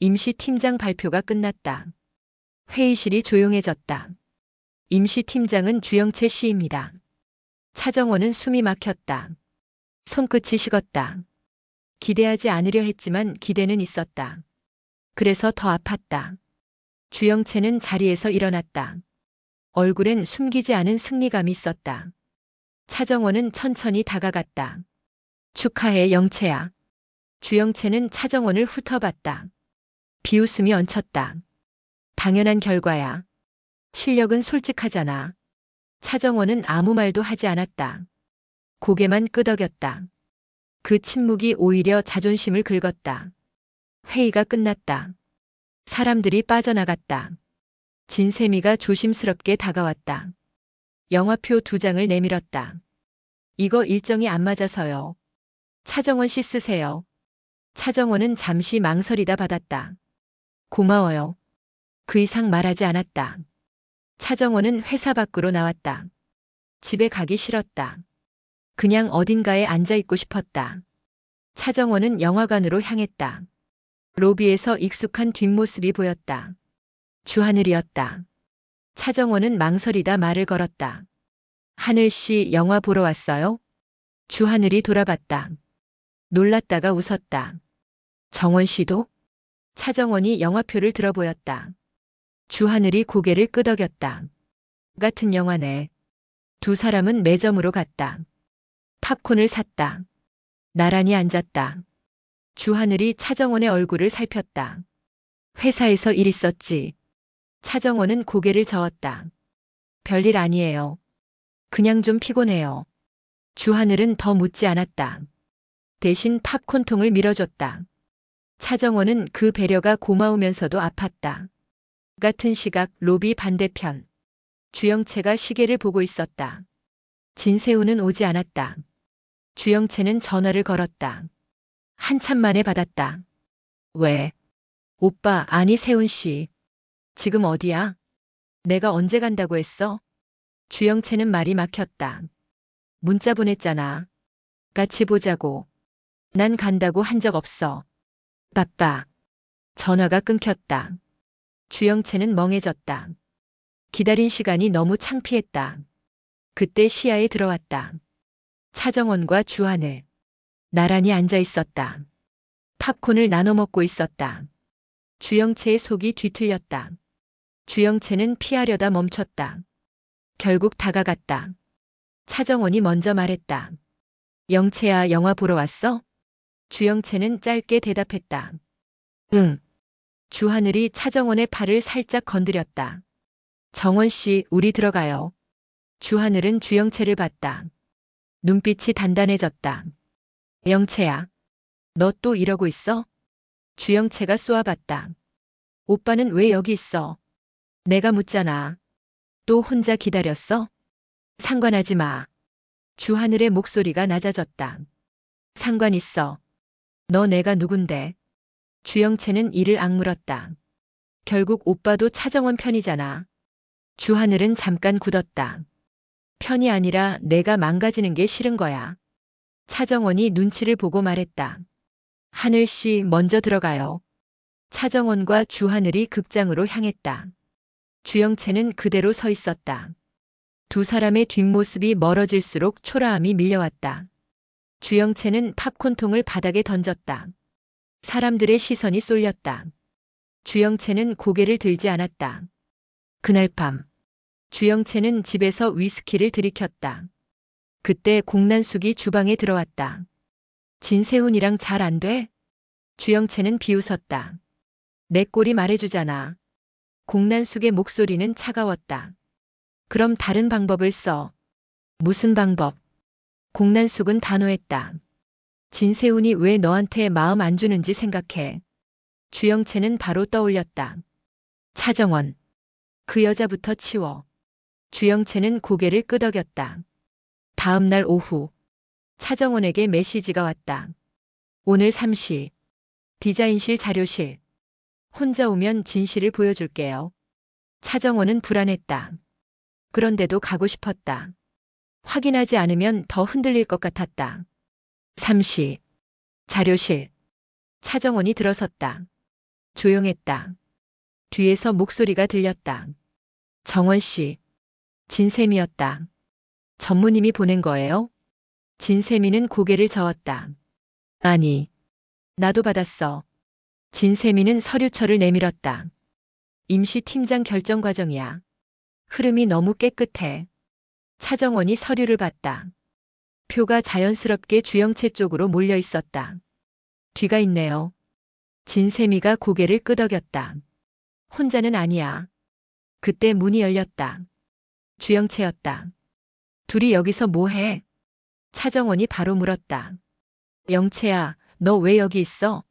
임시팀장 발표가 끝났다. 회의실이 조용해졌다. 임시팀장은 주영채 씨입니다. 차정원은 숨이 막혔다. 손끝이 식었다. 기대하지 않으려 했지만 기대는 있었다. 그래서 더 아팠다. 주영채는 자리에서 일어났다. 얼굴엔 숨기지 않은 승리감이 있었다. 차정원은 천천히 다가갔다. 축하해, 영채야. 주영채는 차정원을 훑어봤다. 비웃음이 얹혔다. 당연한 결과야. 실력은 솔직하잖아. 차정원은 아무 말도 하지 않았다. 고개만 끄덕였다. 그 침묵이 오히려 자존심을 긁었다. 회의가 끝났다. 사람들이 빠져나갔다. 진세미가 조심스럽게 다가왔다. 영화표 2장을 내밀었다. 이거 일정이 안 맞아서요. 차정원 씨 쓰세요. 차정원은 잠시 망설이다 받았다. 고마워요. 그 이상 말하지 않았다. 차정원은 회사 밖으로 나왔다. 집에 가기 싫었다. 그냥 어딘가에 앉아 있고 싶었다. 차정원은 영화관으로 향했다. 로비에서 익숙한 뒷모습이 보였다. 주하늘이었다. 차정원은 망설이다 말을 걸었다. 하늘 씨, 영화 보러 왔어요? 주하늘이 돌아봤다. 놀랐다가 웃었다. 정원 씨도? 차정원이 영화표를 들어 보였다. 주하늘이 고개를 끄덕였다. 같은 영화네. 두 사람은 매점으로 갔다. 팝콘을 샀다. 나란히 앉았다. 주하늘이 차정원의 얼굴을 살폈다. 회사에서 일 있었지. 차정원은 고개를 저었다. 별일 아니에요. 그냥 좀 피곤해요. 주하늘은 더 묻지 않았다. 대신 팝콘통을 밀어줬다. 차정원은 그 배려가 고마우면서도 아팠다. 같은 시각 로비 반대편. 주영채가 시계를 보고 있었다. 진세우는 오지 않았다. 주영채는 전화를 걸었다. 한참 만에 받았다. 왜? 오빠, 아니 세훈 씨. 지금 어디야? 내가 언제 간다고 했어? 주영채는 말이 막혔다. 문자 보냈잖아. 같이 보자고. 난 간다고 한 적 없어. 바빠. 전화가 끊겼다. 주영채는 멍해졌다. 기다린 시간이 너무 창피했다. 그때 시야에 들어왔다. 차정원과 주하늘. 나란히 앉아 있었다. 팝콘을 나눠 먹고 있었다. 주영채의 속이 뒤틀렸다. 주영채는 피하려다 멈췄다. 결국 다가갔다. 차정원이 먼저 말했다. 영채야, 영화 보러 왔어? 주영채는 짧게 대답했다. 응. 주하늘이 차정원의 팔을 살짝 건드렸다. 정원 씨, 우리 들어가요. 주하늘은 주영채를 봤다. 눈빛이 단단해졌다. 영채야, 너 또 이러고 있어? 주영채가 쏘아봤다. 오빠는 왜 여기 있어? 내가 묻잖아. 또 혼자 기다렸어? 상관하지 마. 주하늘의 목소리가 낮아졌다. 상관 있어. 너 내가 누군데? 주영채는 이를 악물었다. 결국 오빠도 차정원 편이잖아. 주하늘은 잠깐 굳었다. 편이 아니라 내가 망가지는 게 싫은 거야. 차정원이 눈치를 보고 말했다. 하늘 씨, 먼저 들어가요. 차정원과 주하늘이 극장으로 향했다. 주영채는 그대로 서 있었다. 두 사람의 뒷모습이 멀어질수록 초라함이 밀려왔다. 주영채는 팝콘통을 바닥에 던졌다. 사람들의 시선이 쏠렸다. 주영채는 고개를 들지 않았다. 그날 밤, 주영채는 집에서 위스키를 들이켰다. 그때 공난숙이 주방에 들어왔다. 진세훈이랑 잘 안 돼? 주영채는 비웃었다. 내 꼴이 말해주잖아. 공난숙의 목소리는 차가웠다. 그럼 다른 방법을 써. 무슨 방법? 공난숙은 단호했다. 진세훈이 왜 너한테 마음 안 주는지 생각해. 주영채는 바로 떠올렸다. 차정원. 그 여자부터 치워. 주영채는 고개를 끄덕였다. 다음 날 오후. 차정원에게 메시지가 왔다. 오늘 3시. 디자인실 자료실. 혼자 오면 진실을 보여줄게요. 차정원은 불안했다. 그런데도 가고 싶었다. 확인하지 않으면 더 흔들릴 것 같았다. 3시. 자료실. 차정원이 들어섰다. 조용했다. 뒤에서 목소리가 들렸다. 정원 씨. 진세미였다. 전무님이 보낸 거예요? 진세미는 고개를 저었다. 아니, 나도 받았어. 진세미는 서류철을 내밀었다. 임시 팀장 결정 과정이야. 흐름이 너무 깨끗해. 차정원이 서류를 봤다. 표가 자연스럽게 주영채 쪽으로 몰려 있었다. 뒤가 있네요. 진세미가 고개를 끄덕였다. 혼자는 아니야. 그때 문이 열렸다. 주영채였다. 둘이 여기서 뭐해? 차정원이 바로 물었다. 영채야, 너 왜 여기 있어?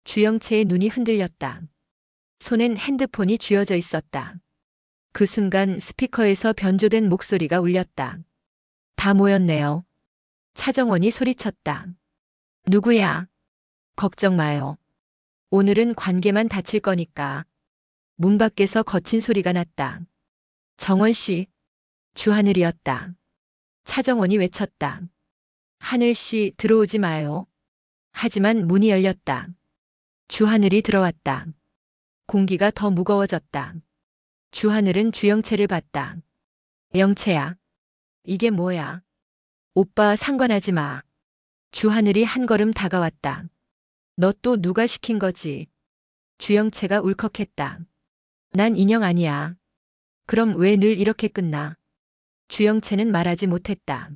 주영채의 눈이 흔들렸다. 손엔 핸드폰이 쥐어져 있었다. 그 순간 스피커에서 변조된 목소리가 울렸다. 다 모였네요. 차정원이 소리쳤다. 누구야? 걱정 마요. 오늘은 관계만 다칠 거니까. 문 밖에서 거친 소리가 났다. 정원 씨. 주하늘이었다. 차정원이 외쳤다. 하늘 씨, 들어오지 마요. 하지만 문이 열렸다. 주하늘이 들어왔다. 공기가 더 무거워졌다. 주하늘은 주영채를 봤다. 영채야. 이게 뭐야? 오빠 상관하지 마. 주하늘이 한 걸음 다가왔다. 너 또 누가 시킨 거지? 주영채가 울컥했다. 난 인형 아니야. 그럼 왜 늘 이렇게 끝나? 주영채는 말하지 못했다.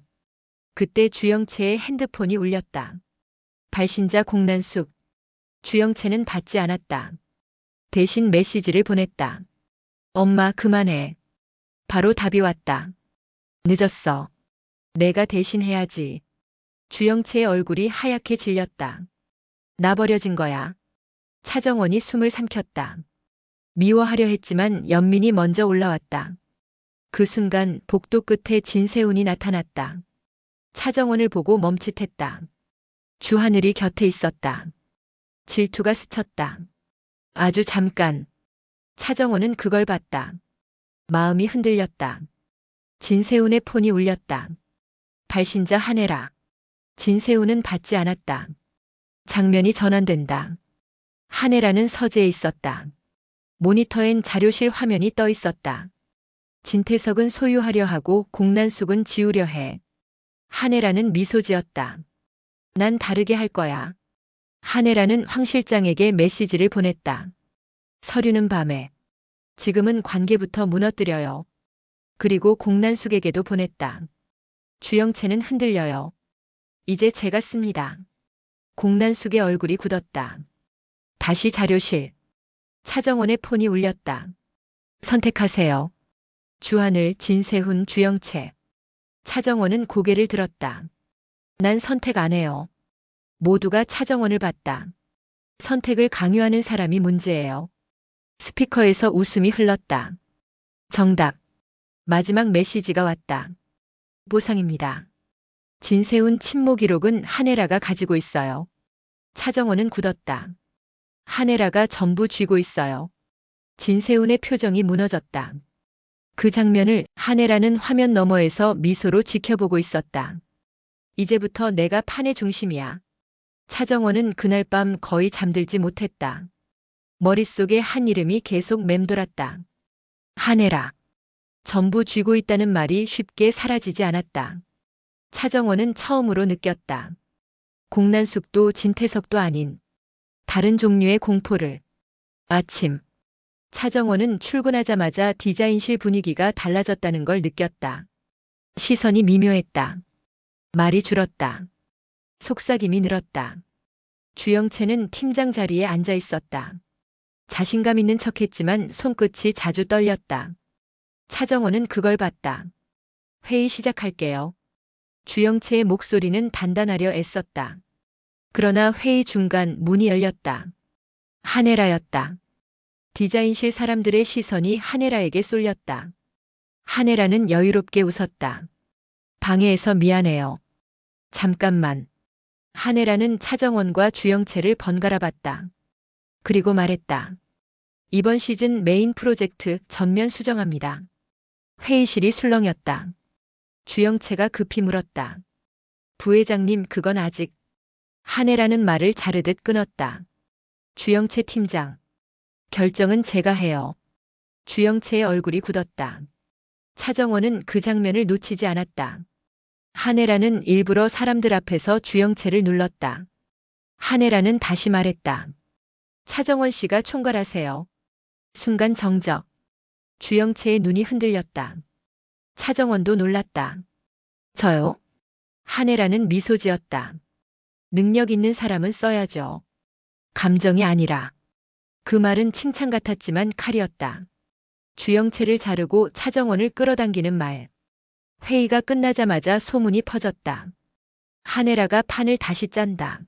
그때 주영채의 핸드폰이 울렸다. 발신자 공난숙. 주영채는 받지 않았다. 대신 메시지를 보냈다. 엄마 그만해. 바로 답이 왔다. 늦었어. 내가 대신 해야지. 주영채의 얼굴이 하얗게 질렸다. 나 버려진 거야. 차정원이 숨을 삼켰다. 미워하려 했지만 연민이 먼저 올라왔다. 그 순간 복도 끝에 진세훈이 나타났다. 차정원을 보고 멈칫했다. 주하늘이 곁에 있었다. 질투가 스쳤다. 아주 잠깐. 차정원은 그걸 봤다. 마음이 흔들렸다. 진세훈의 폰이 울렸다. 발신자 한혜라. 진세훈은 받지 않았다. 장면이 전환된다. 한혜라는 서재에 있었다. 모니터엔 자료실 화면이 떠 있었다. 진태석은 소유하려 하고 공난숙은 지우려 해. 한혜라는 미소 지었다. 난 다르게 할 거야. 한혜라는 황 실장에게 메시지를 보냈다. 서류는 밤에. 지금은 관계부터 무너뜨려요. 그리고 공난숙에게도 보냈다. 주영채는 흔들려요. 이제 제가 씁니다. 공난숙의 얼굴이 굳었다. 다시 자료실. 차정원의 폰이 울렸다. 선택하세요. 주하늘, 진세훈, 주영채. 차정원은 고개를 들었다. 난 선택 안 해요. 모두가 차정원을 봤다. 선택을 강요하는 사람이 문제예요. 스피커에서 웃음이 흘렀다. 정답. 마지막 메시지가 왔다. 보상입니다. 진세훈 친모 기록은 한혜라가 가지고 있어요. 차정원은 굳었다. 한혜라가 전부 쥐고 있어요. 진세훈의 표정이 무너졌다. 그 장면을 한혜라는 화면 너머에서 미소로 지켜보고 있었다. 이제부터 내가 판의 중심이야. 차정원은 그날 밤 거의 잠들지 못했다. 머릿속에 한 이름이 계속 맴돌았다. 한혜라. 전부 쥐고 있다는 말이 쉽게 사라지지 않았다. 차정원은 처음으로 느꼈다. 공난숙도 진태석도 아닌 다른 종류의 공포를. 아침. 차정원은 출근하자마자 디자인실 분위기가 달라졌다는 걸 느꼈다. 시선이 미묘했다. 말이 줄었다. 속삭임이 늘었다. 주영채는 팀장 자리에 앉아 있었다. 자신감 있는 척했지만 손끝이 자주 떨렸다. 차정원은 그걸 봤다. 회의 시작할게요. 주영채의 목소리는 단단하려 애썼다. 그러나 회의 중간 문이 열렸다. 한혜라였다. 디자인실 사람들의 시선이 한혜라에게 쏠렸다. 한혜라는 여유롭게 웃었다. 방해해서 미안해요. 잠깐만. 한혜라는 차정원과 주영채를 번갈아 봤다. 그리고 말했다. 이번 시즌 메인 프로젝트 전면 수정합니다. 회의실이 술렁였다. 주영채가 급히 물었다. 부회장님 그건 아직. 한혜라는 말을 자르듯 끊었다. 주영채 팀장. 결정은 제가 해요. 주영채의 얼굴이 굳었다. 차정원은 그 장면을 놓치지 않았다. 한혜라는 일부러 사람들 앞에서 주영채를 눌렀다. 한혜라는 다시 말했다. 차정원 씨가 총괄하세요. 순간 정적. 주영채의 눈이 흔들렸다. 차정원도 놀랐다. 저요? 한혜라는 미소 지었다. 능력 있는 사람은 써야죠. 감정이 아니라. 그 말은 칭찬 같았지만 칼이었다. 주영채를 자르고 차정원을 끌어당기는 말. 회의가 끝나자마자 소문이 퍼졌다. 한혜라가 판을 다시 짠다.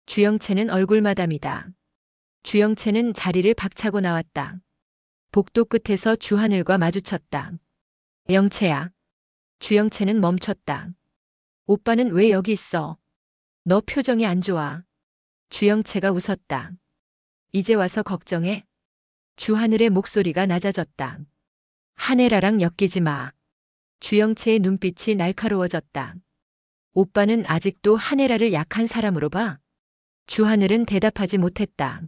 주영채는 얼굴마담이다. 주영채는 자리를 박차고 나왔다. 복도 끝에서 주하늘과 마주쳤다. 영채야. 주영채는 멈췄다. 오빠는 왜 여기 있어? 너 표정이 안 좋아. 주영채가 웃었다. 이제 와서 걱정해? 주하늘의 목소리가 낮아졌다. 한혜라랑 엮이지 마. 주영채의 눈빛이 날카로워졌다. 오빠는 아직도 한혜라를 약한 사람으로 봐? 주하늘은 대답하지 못했다.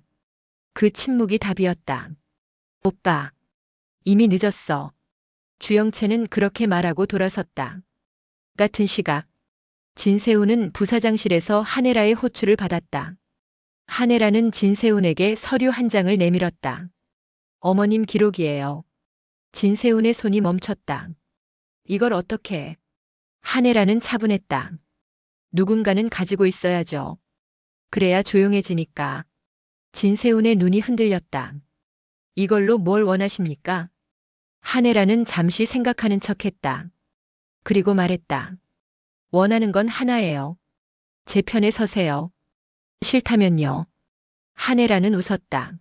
그 침묵이 답이었다. 오빠. 이미 늦었어. 주영채는 그렇게 말하고 돌아섰다. 같은 시각. 진세훈은 부사장실에서 한혜라의 호출을 받았다. 한혜라는 진세훈에게 서류 한 장을 내밀었다. 어머님 기록이에요. 진세훈의 손이 멈췄다. 이걸 어떻게 해? 한혜라는 차분했다. 누군가는 가지고 있어야죠. 그래야 조용해지니까. 진세훈의 눈이 흔들렸다. 이걸로 뭘 원하십니까? 한혜라는 잠시 생각하는 척했다. 그리고 말했다. 원하는 건 하나예요. 제 편에 서세요. 싫다면요. 한혜라는 웃었다.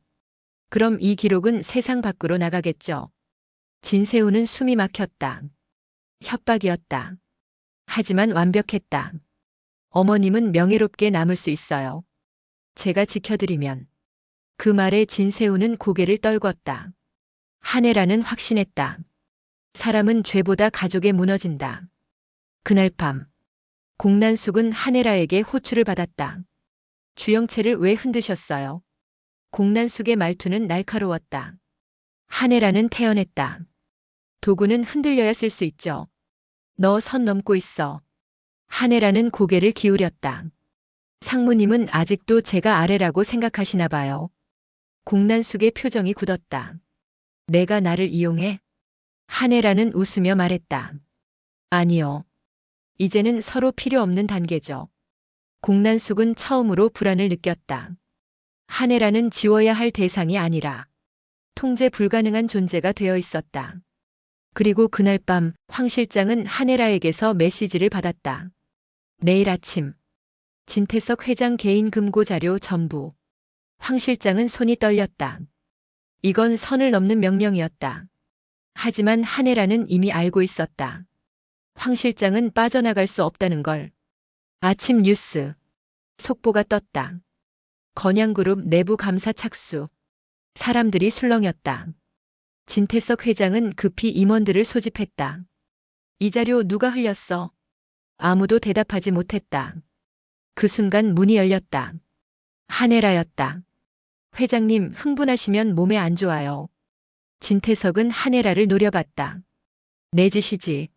그럼 이 기록은 세상 밖으로 나가겠죠. 진세훈은 숨이 막혔다. 협박이었다. 하지만 완벽했다. 어머님은 명예롭게 남을 수 있어요. 제가 지켜드리면. 그 말에 진세훈은 고개를 떨궜다. 한혜라는 확신했다. 사람은 죄보다 가족에 무너진다. 그날 밤 공난숙은 한혜라에게 호출을 받았다. 주영채를 왜 흔드셨어요? 공난숙의 말투는 날카로웠다. 한혜라는 태연했다. 도구는 흔들려야 쓸 수 있죠. 너 선 넘고 있어. 한혜라는 고개를 기울였다. 상무님은 아직도 제가 아래라고 생각하시나 봐요. 공난숙의 표정이 굳었다. 내가 나를 이용해? 한혜라는 웃으며 말했다. 아니요. 이제는 서로 필요 없는 단계죠. 공난숙은 처음으로 불안을 느꼈다. 한혜라는 지워야 할 대상이 아니라 통제 불가능한 존재가 되어 있었다. 그리고 그날 밤 황 실장은 한혜라에게서 메시지를 받았다. 내일 아침 진태석 회장 개인 금고 자료 전부. 황 실장은 손이 떨렸다. 이건 선을 넘는 명령이었다. 하지만 한혜라는 이미 알고 있었다. 황 실장은 빠져나갈 수 없다는 걸. 아침 뉴스. 속보가 떴다. 건양그룹 내부 감사 착수. 사람들이 술렁였다. 진태석 회장은 급히 임원들을 소집했다. 이 자료 누가 흘렸어? 아무도 대답하지 못했다. 그 순간 문이 열렸다. 한혜라였다. 회장님 흥분하시면 몸에 안 좋아요. 진태석은 한혜라를 노려봤다. 내 짓이지.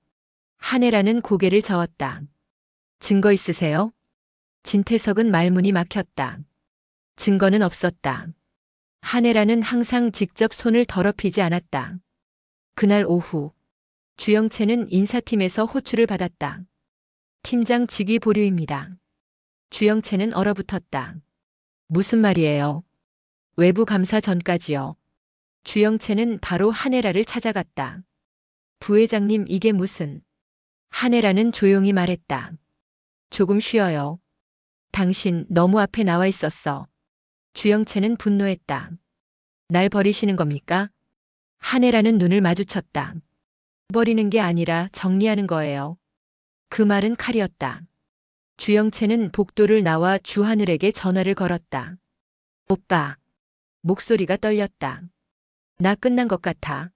한혜라는 고개를 저었다. 증거 있으세요? 진태석은 말문이 막혔다. 증거는 없었다. 한혜라는 항상 직접 손을 더럽히지 않았다. 그날 오후 주영채는 인사팀에서 호출을 받았다. 팀장 직위 보류입니다. 주영채는 얼어붙었다. 무슨 말이에요? 외부 감사 전까지요. 주영채는 바로 한혜라를 찾아갔다. 부회장님 이게 무슨... 한혜라는 조용히 말했다. 조금 쉬어요. 당신 너무 앞에 나와 있었어. 주영채는 분노했다. 날 버리시는 겁니까? 한혜라는 눈을 마주쳤다. 버리는 게 아니라 정리하는 거예요. 그 말은 칼이었다. 주영채는 복도를 나와 주하늘에게 전화를 걸었다. 오빠. 목소리가 떨렸다. 나 끝난 것 같아.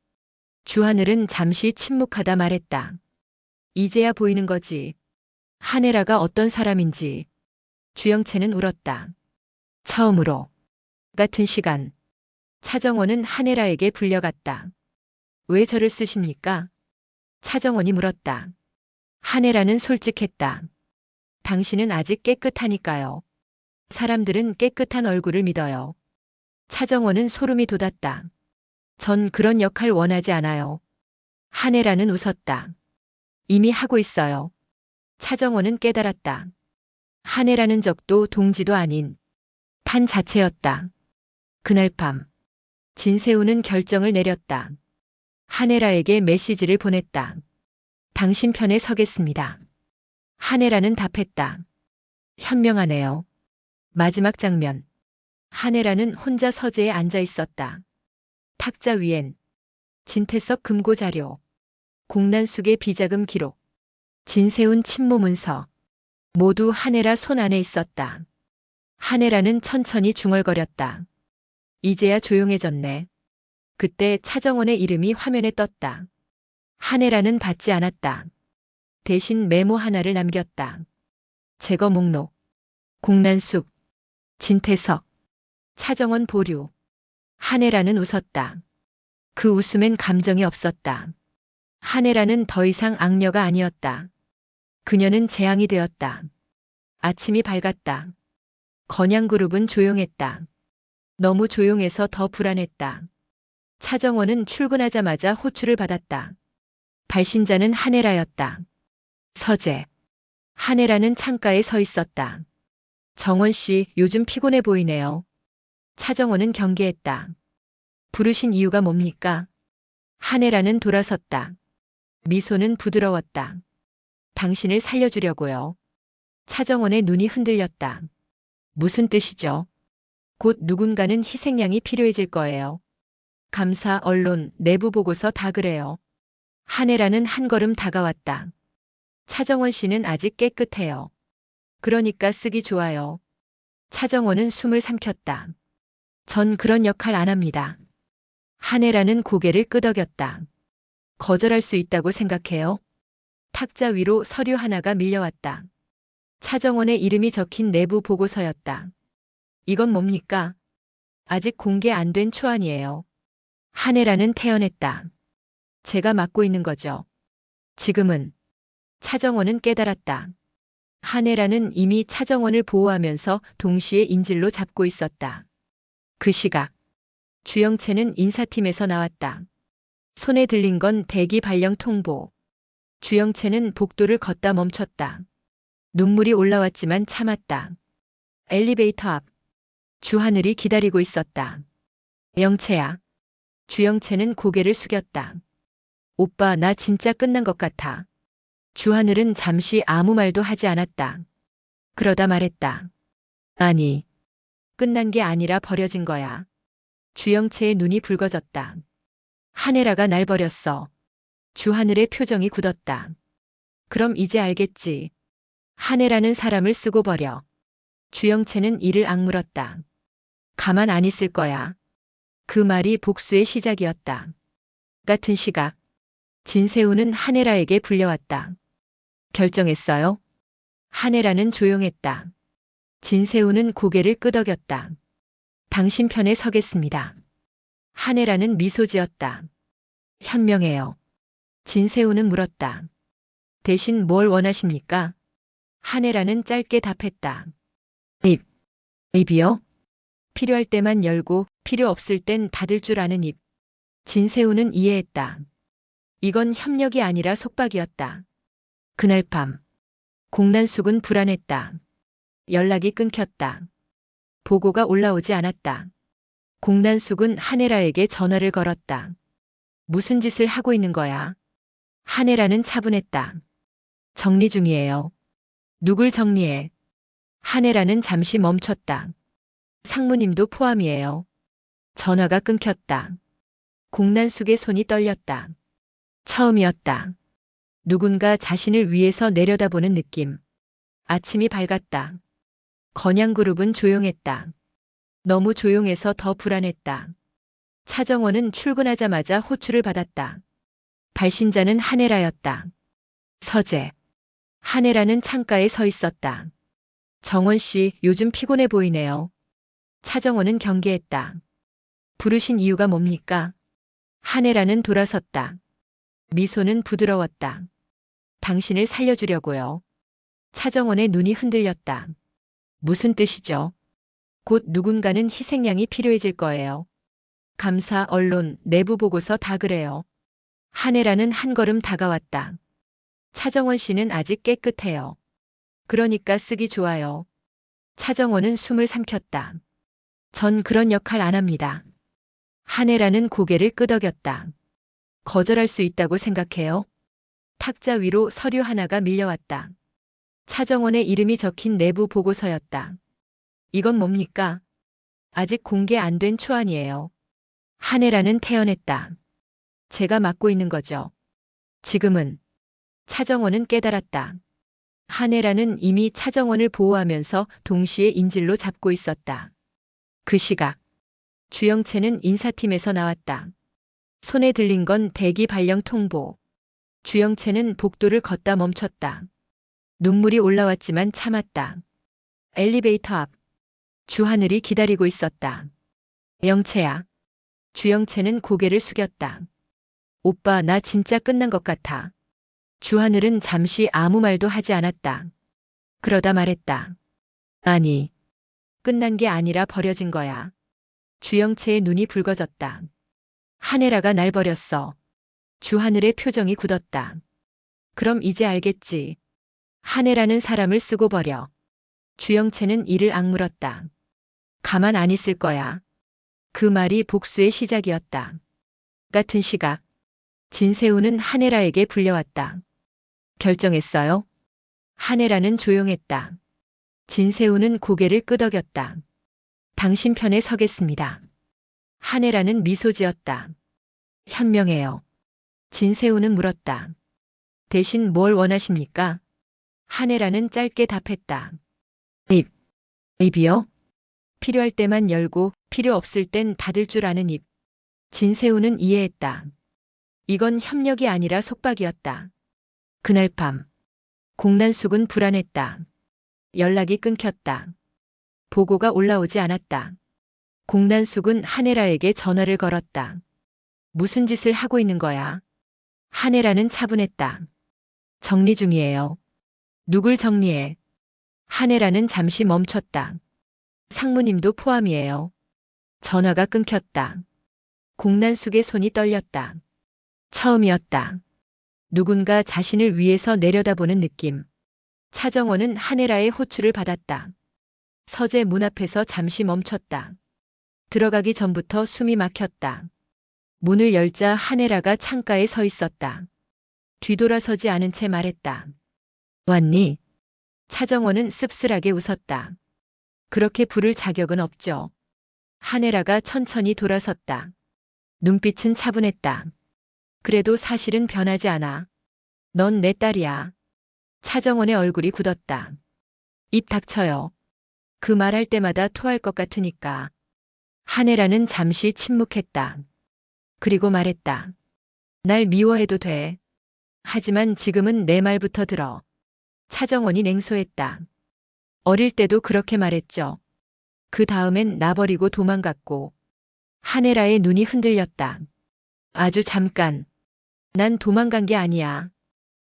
주하늘은 잠시 침묵하다 말했다. 이제야 보이는 거지. 한혜라가 어떤 사람인지. 주영채는 울었다. 처음으로. 같은 시간. 차정원은 한혜라에게 불려갔다. 왜 저를 쓰십니까? 차정원이 물었다. 한혜라는 솔직했다. 당신은 아직 깨끗하니까요. 사람들은 깨끗한 얼굴을 믿어요. 차정원은 소름이 돋았다. 전 그런 역할 원하지 않아요. 한혜라는 웃었다. 이미 하고 있어요. 차정원은 깨달았다. 한혜라는 적도 동지도 아닌 판 자체였다. 그날 밤 진세우는 결정을 내렸다. 한혜라에게 메시지를 보냈다. 당신 편에 서겠습니다. 한혜라는 답했다. 현명하네요. 마지막 장면. 한혜라는 혼자 서재에 앉아 있었다. 탁자 위엔 진태석 금고 자료, 공란숙의 비자금 기록, 진세운 친모 문서, 모두 한혜라 손 안에 있었다. 한혜라는 천천히 중얼거렸다. 이제야 조용해졌네. 그때 차정원의 이름이 화면에 떴다. 한혜라는 받지 않았다. 대신 메모 하나를 남겼다. 제거 목록. 공란숙, 진태석, 차정원 보류. 한혜라는 웃었다. 그 웃음엔 감정이 없었다. 한혜라는 더 이상 악녀가 아니었다. 그녀는 재앙이 되었다. 아침이 밝았다. 건양그룹은 조용했다. 너무 조용해서 더 불안했다. 차정원은 출근하자마자 호출을 받았다. 발신자는 한혜라였다. 서재. 한혜라는 창가에 서 있었다. 정원 씨, 요즘 피곤해 보이네요. 차정원은 경계했다. 부르신 이유가 뭡니까? 한혜라는 돌아섰다. 미소는 부드러웠다. 당신을 살려주려고요. 차정원의 눈이 흔들렸다. 무슨 뜻이죠? 곧 누군가는 희생양이 필요해질 거예요. 감사, 언론, 내부 보고서 다 그래요. 한혜라는 한 걸음 다가왔다. 차정원 씨는 아직 깨끗해요. 그러니까 쓰기 좋아요. 차정원은 숨을 삼켰다. 전 그런 역할 안 합니다. 한혜라는 고개를 끄덕였다. 거절할 수 있다고 생각해요? 탁자 위로 서류 하나가 밀려왔다. 차정원의 이름이 적힌 내부 보고서였다. 이건 뭡니까? 아직 공개 안 된 초안이에요. 한혜라는 태연했다. 제가 맡고 있는 거죠. 지금은. 차정원은 깨달았다. 한혜라는 이미 차정원을 보호하면서 동시에 인질로 잡고 있었다. 그 시각 주영채는 인사팀에서 나왔다. 손에 들린 건 대기 발령 통보. 주영채는 복도를 걷다 멈췄다. 눈물이 올라왔지만 참았다. 엘리베이터 앞 주하늘이 기다리고 있었다. 영채야. 주영채는 고개를 숙였다. 오빠, 나 진짜 끝난 것 같아. 주하늘은 잠시 아무 말도 하지 않았다. 그러다 말했다. 아니, 끝난 게 아니라 버려진 거야. 주영채의 눈이 붉어졌다. 한혜라가 날 버렸어. 주하늘의 표정이 굳었다. 그럼 이제 알겠지. 한혜라는 사람을 쓰고 버려. 주영채는 이를 악물었다. 가만 안 있을 거야. 그 말이 복수의 시작이었다. 같은 시각 진세우는 한혜라에게 불려왔다. 결정했어요? 한혜라는 조용했다. 진세우는 고개를 끄덕였다. 당신 편에 서겠습니다. 한혜라는 미소 지었다. 현명해요. 진세우는 물었다. 대신 뭘 원하십니까? 한혜라는 짧게 답했다. 입. 입이요? 필요할 때만 열고 필요 없을 땐 닫을 줄 아는 입. 진세우는 이해했다. 이건 협력이 아니라 속박이었다. 그날 밤 공란숙은 불안했다. 연락이 끊겼다. 보고가 올라오지 않았다. 공란숙은 한혜라에게 전화를 걸었다. 무슨 짓을 하고 있는 거야? 한혜라는 차분했다. 정리 중이에요. 누굴 정리해? 한혜라는 잠시 멈췄다. 상무님도 포함이에요. 전화가 끊겼다. 공란숙의 손이 떨렸다. 처음이었다. 누군가 자신을 위해서 내려다보는 느낌. 아침이 밝았다. 건양그룹은 조용했다. 너무 조용해서 더 불안했다. 차정원은 출근하자마자 호출을 받았다. 발신자는 한혜라였다. 서재. 한혜라는 창가에 서 있었다. 정원 씨, 요즘 피곤해 보이네요. 차정원은 경계했다. 부르신 이유가 뭡니까? 한혜라는 돌아섰다. 미소는 부드러웠다. 당신을 살려주려고요. 차정원의 눈이 흔들렸다. 무슨 뜻이죠? 곧 누군가는 희생양이 필요해질 거예요. 감사, 언론, 내부 보고서 다 그래요. 한혜라는 한 걸음 다가왔다. 차정원 씨는 아직 깨끗해요. 그러니까 쓰기 좋아요. 차정원은 숨을 삼켰다. 전 그런 역할 안 합니다. 한혜라는 고개를 끄덕였다. 거절할 수 있다고 생각해요? 탁자 위로 서류 하나가 밀려왔다. 차정원의 이름이 적힌 내부 보고서였다. 이건 뭡니까? 아직 공개 안 된 초안이에요. 한혜라는 태연했다. 제가 맡고 있는 거죠. 지금은. 차정원은 깨달았다. 한혜라는 이미 차정원을 보호하면서 동시에 인질로 잡고 있었다. 그 시각 주영채는 인사팀에서 나왔다. 손에 들린 건 대기 발령 통보. 주영채는 복도를 걷다 멈췄다. 눈물이 올라왔지만 참았다. 엘리베이터 앞 주하늘이 기다리고 있었다. 영채야. 주영채는 고개를 숙였다. 오빠, 나 진짜 끝난 것 같아. 주하늘은 잠시 아무 말도 하지 않았다. 그러다 말했다. 아니, 끝난 게 아니라 버려진 거야. 주영채의 눈이 붉어졌다. 한혜라가 날 버렸어. 주하늘의 표정이 굳었다. 그럼 이제 알겠지. 한혜라는 사람을 쓰고 버려. 주영채는 이를 악물었다. 가만 안 있을 거야. 그 말이 복수의 시작이었다. 같은 시각 진세우는 한혜라에게 불려왔다. 결정했어요? 한혜라는 조용했다. 진세우는 고개를 끄덕였다. 당신 편에 서겠습니다. 한혜라는 미소 지었다. 현명해요. 진세우는 물었다. 대신 뭘 원하십니까? 한혜라는 짧게 답했다. 입이요? 필요할 때만 열고 필요 없을 땐 닫을 줄 아는 입. 진세우는 이해했다. 이건 협력이 아니라 속박이었다. 그날 밤 공난숙은 불안했다. 연락이 끊겼다. 보고가 올라오지 않았다. 공난숙은 한혜라에게 전화를 걸었다. 무슨 짓을 하고 있는 거야? 한혜라는 차분했다. 정리 중이에요. 누굴 정리해? 한혜라는 잠시 멈췄다. 상무님도 포함이에요. 전화가 끊겼다. 공난숙의 손이 떨렸다. 처음이었다. 누군가 자신을 위해서 내려다보는 느낌. 차정원은 한혜라의 호출을 받았다. 서재 문 앞에서 잠시 멈췄다. 들어가기 전부터 숨이 막혔다. 문을 열자 한혜라가 창가에 서 있었다. 뒤돌아서지 않은 채 말했다. 왔니? 차정원은 씁쓸하게 웃었다. 그렇게 부를 자격은 없죠. 한혜라가 천천히 돌아섰다. 눈빛은 차분했다. 그래도 사실은 변하지 않아. 넌 내 딸이야. 차정원의 얼굴이 굳었다. 입 닥쳐요. 그 말할 때마다 토할 것 같으니까. 한혜라는 잠시 침묵했다. 그리고 말했다. 날 미워해도 돼. 하지만 지금은 내 말부터 들어. 차정원이 냉소했다. 어릴 때도 그렇게 말했죠. 그 다음엔 나 버리고 도망갔고. 한혜라의 눈이 흔들렸다. 아주 잠깐. 난 도망간 게 아니야.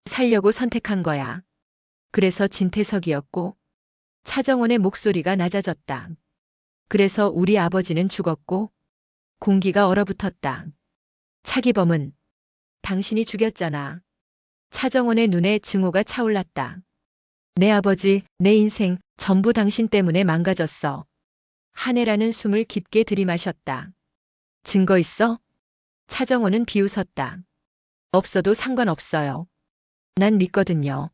살려고 선택한 거야. 그래서 진태석이었고. 차정원의 목소리가 낮아졌다. 그래서 우리 아버지는 죽었고. 공기가 얼어붙었다. 차기범은 당신이 죽였잖아. 차정원의 눈에 증오가 차올랐다. 내 아버지, 내 인생 전부 당신 때문에 망가졌어. 한혜라는 숨을 깊게 들이마셨다. 증거 있어? 차정원은 비웃었다. 없어도 상관없어요. 난 믿거든요.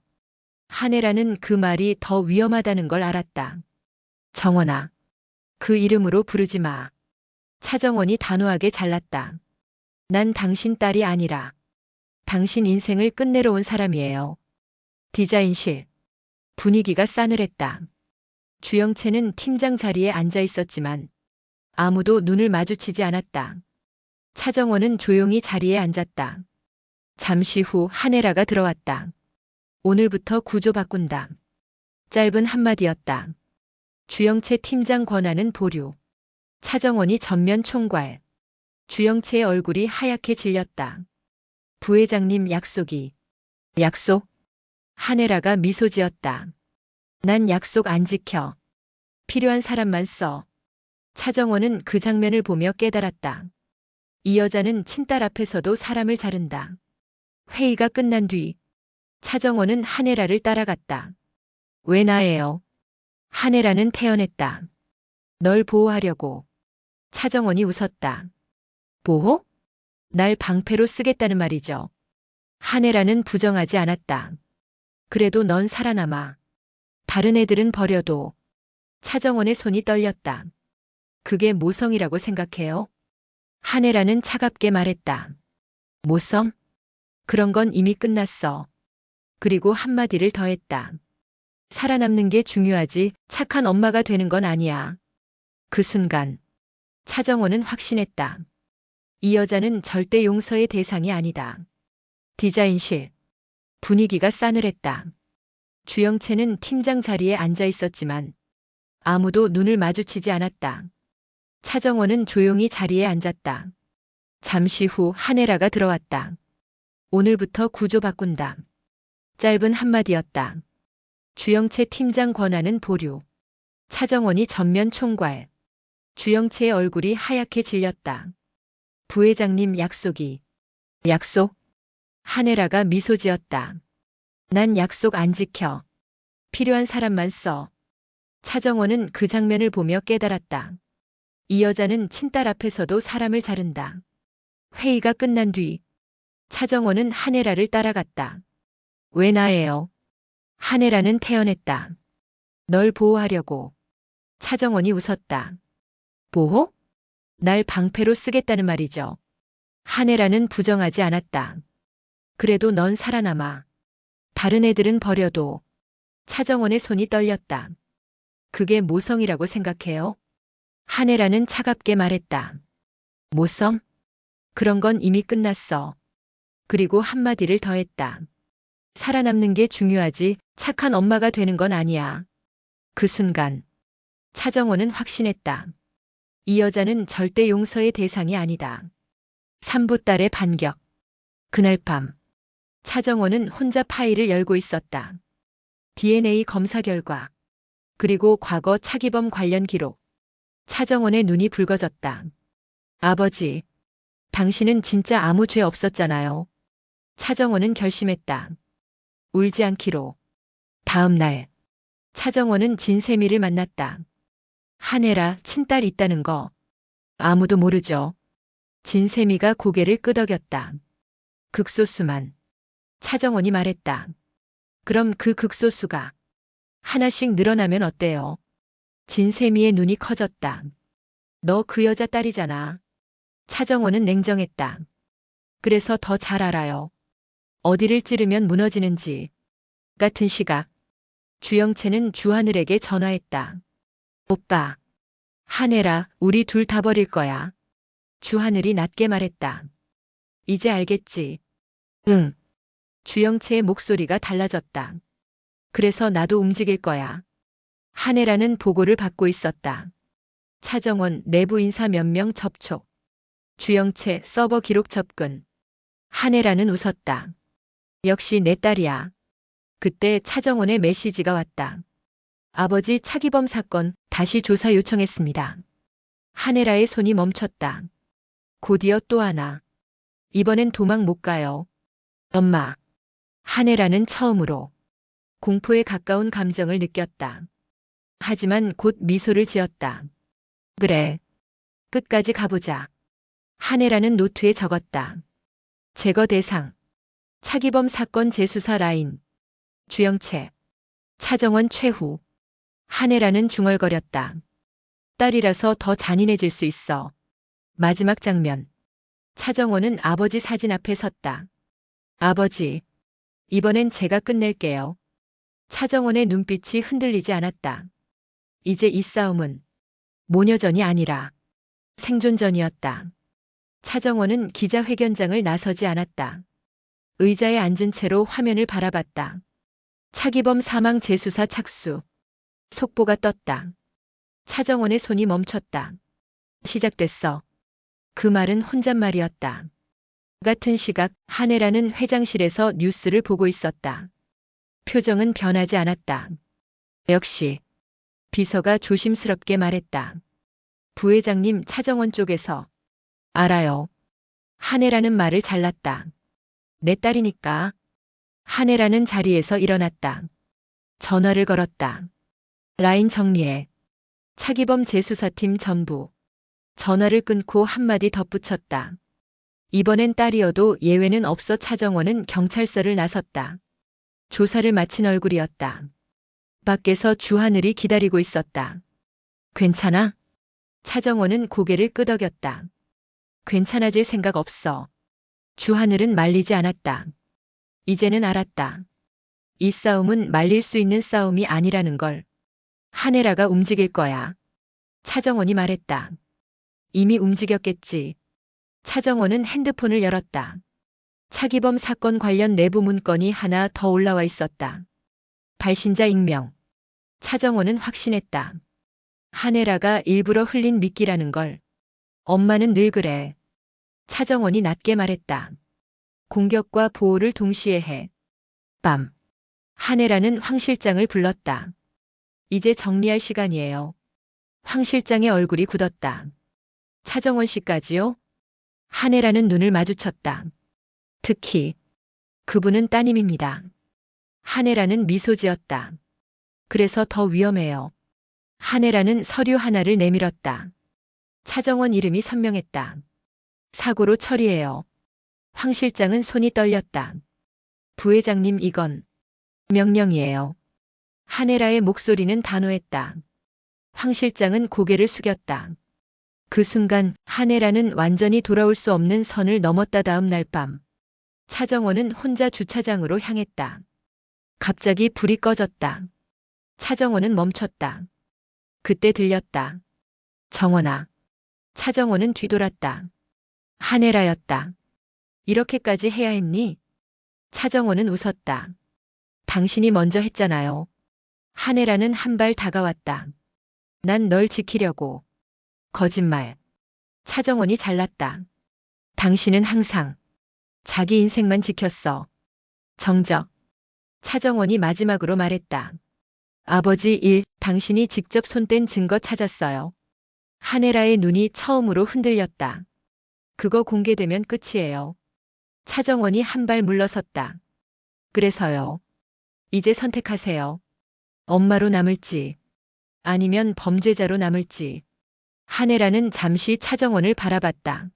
한혜라는 그 말이 더 위험하다는 걸 알았다. 정원아. 그 이름으로 부르지 마. 차정원이 단호하게 잘랐다. 난 당신 딸이 아니라 당신 인생을 끝내러 온 사람이에요. 디자인실. 분위기가 싸늘했다. 주영채는 팀장 자리에 앉아 있었지만 아무도 눈을 마주치지 않았다. 차정원은 조용히 자리에 앉았다. 잠시 후 한혜라가 들어왔다. 오늘부터 구조 바꾼다. 짧은 한마디였다. 주영채 팀장 권한은 보류. 차정원이 전면 총괄. 주영채의 얼굴이 하얗게 질렸다. 부회장님 약속이. 약속? 한혜라가 미소 지었다. 난 약속 안 지켜. 필요한 사람만 써. 차정원은 그 장면을 보며 깨달았다. 이 여자는 친딸 앞에서도 사람을 자른다. 회의가 끝난 뒤 차정원은 한혜라를 따라갔다. 왜 나예요? 한혜라는 태연했다. 널 보호하려고. 차정원이 웃었다. 보호? 날 방패로 쓰겠다는 말이죠. 한혜라는 부정하지 않았다. 그래도 넌 살아남아. 다른 애들은 버려도. 차정원의 손이 떨렸다. 그게 모성이라고 생각해요? 한혜라는 차갑게 말했다. 모성? 그런 건 이미 끝났어. 그리고 한마디를 더했다. 살아남는 게 중요하지 착한 엄마가 되는 건 아니야. 그 순간 차정원은 확신했다. 이 여자는 절대 용서의 대상이 아니다. 디자인실. 분위기가 싸늘했다. 주영채는 팀장 자리에 앉아 있었지만 아무도 눈을 마주치지 않았다. 차정원은 조용히 자리에 앉았다. 잠시 후 한혜라가 들어왔다. 오늘부터 구조 바꾼다. 짧은 한마디였다. 주영채 팀장 권한은 보류. 차정원이 전면 총괄. 주영채의 얼굴이 하얗게 질렸다. 부회장님 약속이. 약속? 한혜라가 미소 지었다. 난 약속 안 지켜. 필요한 사람만 써. 차정원은 그 장면을 보며 깨달았다. 이 여자는 친딸 앞에서도 사람을 자른다. 회의가 끝난 뒤 차정원은 한혜라를 따라갔다. 왜 나예요? 한혜라는 태연했다. 널 보호하려고. 차정원이 웃었다. 보호? 날 방패로 쓰겠다는 말이죠. 한혜라는 부정하지 않았다. 그래도 넌 살아남아. 다른 애들은 버려도. 차정원의 손이 떨렸다. 그게 모성이라고 생각해요? 한혜라는 차갑게 말했다. 모성? 그런 건 이미 끝났어. 그리고 한마디를 더했다. 살아남는 게 중요하지 착한 엄마가 되는 건 아니야. 그 순간 차정원은 확신했다. 이 여자는 절대 용서의 대상이 아니다. 삼부딸의 반격. 그날 밤 차정원은 혼자 파일을 열고 있었다. DNA 검사 결과, 그리고 과거 차기범 관련 기록. 차정원의 눈이 붉어졌다. 아버지, 당신은 진짜 아무 죄 없었잖아요. 차정원은 결심했다. 울지 않기로. 다음 날 차정원은 진세미를 만났다. 한혜라 친딸 있다는 거 아무도 모르죠. 진세미가 고개를 끄덕였다. 극소수만. 차정원이 말했다. 그럼 그 극소수가 하나씩 늘어나면 어때요? 진세미의 눈이 커졌다. 너 그 여자 딸이잖아. 차정원은 냉정했다. 그래서 더 잘 알아요. 어디를 찌르면 무너지는지. 같은 시각 주영채는 주하늘에게 전화했다. 오빠, 한혜라 우리 둘 다 버릴 거야. 주하늘이 낮게 말했다. 이제 알겠지? 응. 주영채의 목소리가 달라졌다. 그래서 나도 움직일 거야. 한혜라는 보고를 받고 있었다. 차정원 내부 인사 몇 명 접촉. 주영채 서버 기록 접근. 한혜라는 웃었다. 역시 내 딸이야. 그때 차정원의 메시지가 왔다. 아버지 차기범 사건 다시 조사 요청했습니다. 한혜라의 손이 멈췄다. 곧이어 또 하나. 이번엔 도망 못 가요. 엄마. 한혜라는 처음으로 공포에 가까운 감정을 느꼈다. 하지만 곧 미소를 지었다. 그래. 끝까지 가보자. 한혜라는 노트에 적었다. 제거 대상. 차기범 사건 재수사 라인. 주영채. 차정원 최후. 한혜라는 중얼거렸다. 딸이라서 더 잔인해질 수 있어. 마지막 장면. 차정원은 아버지 사진 앞에 섰다. 아버지. 이번엔 제가 끝낼게요. 차정원의 눈빛이 흔들리지 않았다. 이제 이 싸움은 모녀전이 아니라 생존전이었다. 차정원은 기자회견장을 나서지 않았다. 의자에 앉은 채로 화면을 바라봤다. 차기범 사망 재수사 착수. 속보가 떴다. 차정원의 손이 멈췄다. 시작됐어. 그 말은 혼잣말이었다. 같은 시각 한혜라는 회장실에서 뉴스를 보고 있었다. 표정은 변하지 않았다. 역시 비서가 조심스럽게 말했다. 부회장님 차정원 쪽에서. 알아요. 한혜라는 말을 잘랐다. 내 딸이니까. 한혜라는 자리에서 일어났다. 전화를 걸었다. 라인 정리해. 차기범 재수사팀 전부. 전화를 끊고 한마디 덧붙였다. 이번엔 딸이어도 예외는 없어. 차정원은 경찰서를 나섰다. 조사를 마친 얼굴이었다. 밖에서 주하늘이 기다리고 있었다. 괜찮아? 차정원은 고개를 끄덕였다. 괜찮아질 생각 없어. 주하늘은 말리지 않았다. 이제는 알았다. 이 싸움은 말릴 수 있는 싸움이 아니라는 걸. 한혜라가 움직일 거야. 차정원이 말했다. 이미 움직였겠지. 차정원은 핸드폰을 열었다. 차기범 사건 관련 내부 문건이 하나 더 올라와 있었다. 발신자 익명. 차정원은 확신했다. 한혜라가 일부러 흘린 미끼라는 걸. 엄마는 늘 그래. 차정원이 낮게 말했다. 공격과 보호를 동시에 해. 밤. 한혜라는 황 실장을 불렀다. 이제 정리할 시간이에요. 황 실장의 얼굴이 굳었다. 차정원 씨까지요? 한혜라는 눈을 마주쳤다. 특히 그분은 따님입니다. 한혜라는 미소 지었다. 그래서 더 위험해요. 한혜라는 서류 하나를 내밀었다. 차정원 이름이 선명했다. 사고로 처리해요. 황 실장은 손이 떨렸다. 부회장님 이건 명령이에요. 한혜라의 목소리는 단호했다. 황 실장은 고개를 숙였다. 그 순간 한혜라는 완전히 돌아올 수 없는 선을 넘었다. 다음 날 밤. 차정원은 혼자 주차장으로 향했다. 갑자기 불이 꺼졌다. 차정원은 멈췄다. 그때 들렸다. 정원아. 차정원은 뒤돌았다. 한혜라였다. 이렇게까지 해야 했니? 차정원은 웃었다. 당신이 먼저 했잖아요. 한혜라는 한 발 다가왔다. 난 널 지키려고. 거짓말. 차정원이 잘났다. 당신은 항상 자기 인생만 지켰어. 정적. 차정원이 마지막으로 말했다. 아버지 일, 당신이 직접 손댄 증거 찾았어요. 한혜라의 눈이 처음으로 흔들렸다. 그거 공개되면 끝이에요. 차정원이 한 발 물러섰다. 그래서요. 이제 선택하세요. 엄마로 남을지 아니면 범죄자로 남을지. 한혜라는 잠시 차정원을 바라봤다.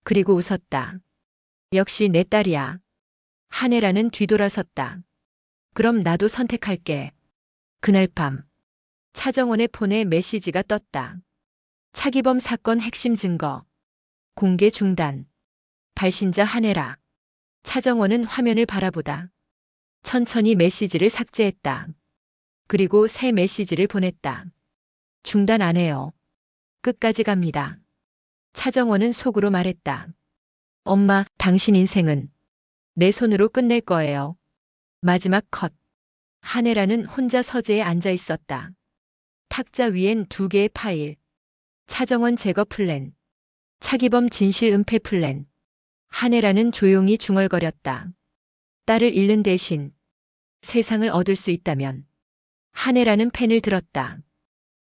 그리고 웃었다. 역시 내 딸이야. 한혜라는 뒤돌아섰다. 그럼 나도 선택할게. 그날 밤 차정원의 폰에 메시지가 떴다. 차기범 사건 핵심 증거. 공개 중단. 발신자 한혜라. 차정원은 화면을 바라보다 천천히 메시지를 삭제했다. 그리고 새 메시지를 보냈다. 중단 안 해요. 끝까지 갑니다. 차정원은 속으로 말했다. 엄마, 당신 인생은 내 손으로 끝낼 거예요. 마지막 컷. 한혜라는 혼자 서재에 앉아 있었다. 탁자 위엔 2개의 파일. 차정원 제거 플랜. 차기범 진실 은폐 플랜. 한혜라는 조용히 중얼거렸다. 딸을 잃는 대신 세상을 얻을 수 있다면. 한혜라는 펜을 들었다.